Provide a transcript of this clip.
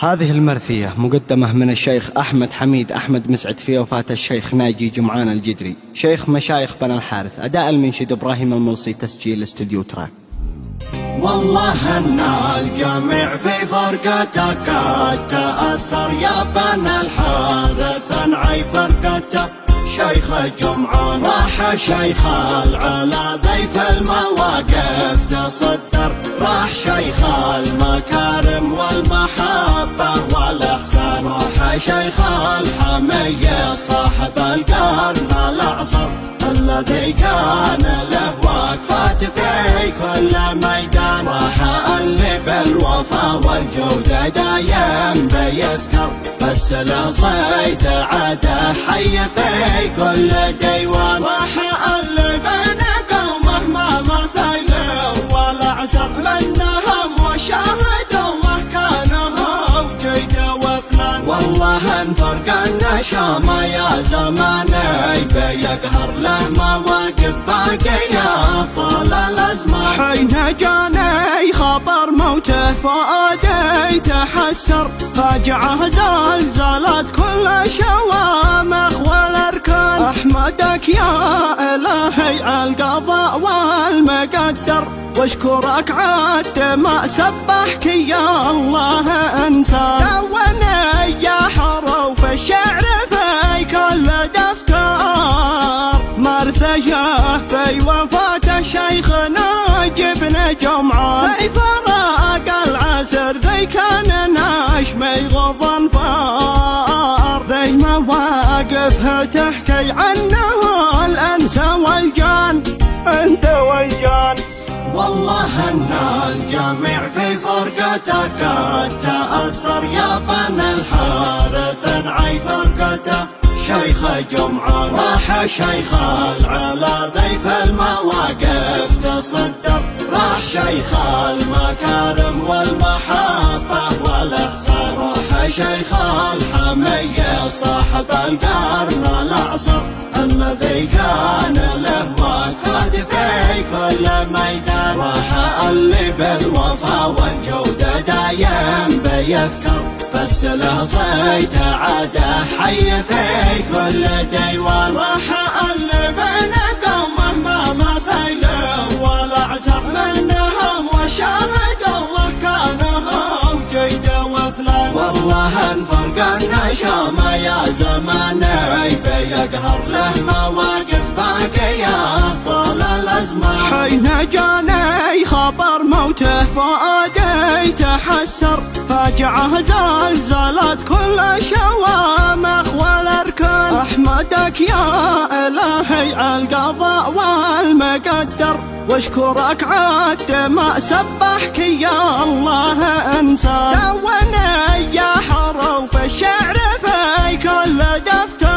هذه المرثية مقدمة من الشيخ أحمد حميد أحمد مسعد في وفاة الشيخ ناجي جمعان الجدري شيخ مشايخ بني الحارث. أداء المنشد إبراهيم الملصي، تسجيل استوديو تراك. والله ان الجميع في فرقتك قد تأثر يا بني الحارث، انعي فرقته شيخ جمعان راح شيخ العلا ضيف المواقف تصدر، راح شيخ المكارم والمحبة والإحسان، راح شيخ الحمية صاحب القرن الأعصر الذي كان له وقفات في كل ميدان، راح اللي بالوفا والجود دايم بيذكر، بس له صيت عاده حي في كل ديوان، راح اللي بين قومه ما مثله ولا عسر منهم وشاهدوا كانوا جيد وفلان، والله ان فرقنا شام يا زماني بيقهر له مواقف باقية طول الازمان، حين جاني خبر موته فؤادي تحسر، فاجعه زلزلت كل شوامخ والاركان، احمدك يا الهي عالقضاء والمقدر، واشكرك عد ما سبحك يا الله انسان، دوني يا حروف الشعر في كل دفتر، مرثيه في وفاة شيخنا جبن جمعان، في فراق العسر ذي كان ناشم يغض انفار، ذي مواقفها تحكي عنه الانسى والجان انت والجان، والله ان الجميع في فرقتك قد تأثر يا بني الحارث، انعي فرقته شيخ جمعان راح شيخ العلا ضيف المواقف تصدر، راح شيخ المكارم والمحبة والإحسان، راح شيخ الحمية صاحب القرن الأعصر الذي كان له وقفات في كل ميدان، راح اللي بالوفا والجود دايم بيذكر، بس له صيت عاده حي في كل ديوان، راح اللي بين قومه ما مثله ولا عسر منهم وشاهدوا كانوا جيد وفلان، والله ان فرقنا شام يا زماني بيقهر له مواقف باقية طول الازمان، حين جاني خبر موته فؤادي تحسر، فاجعه زلزلت كل شوامخ والاركان، احمدك يا الهي عالقضاء والمقدر، واشكرك عد ما سبحك يا الله انسان، دوني يا حروف الشعر في كل دفتر،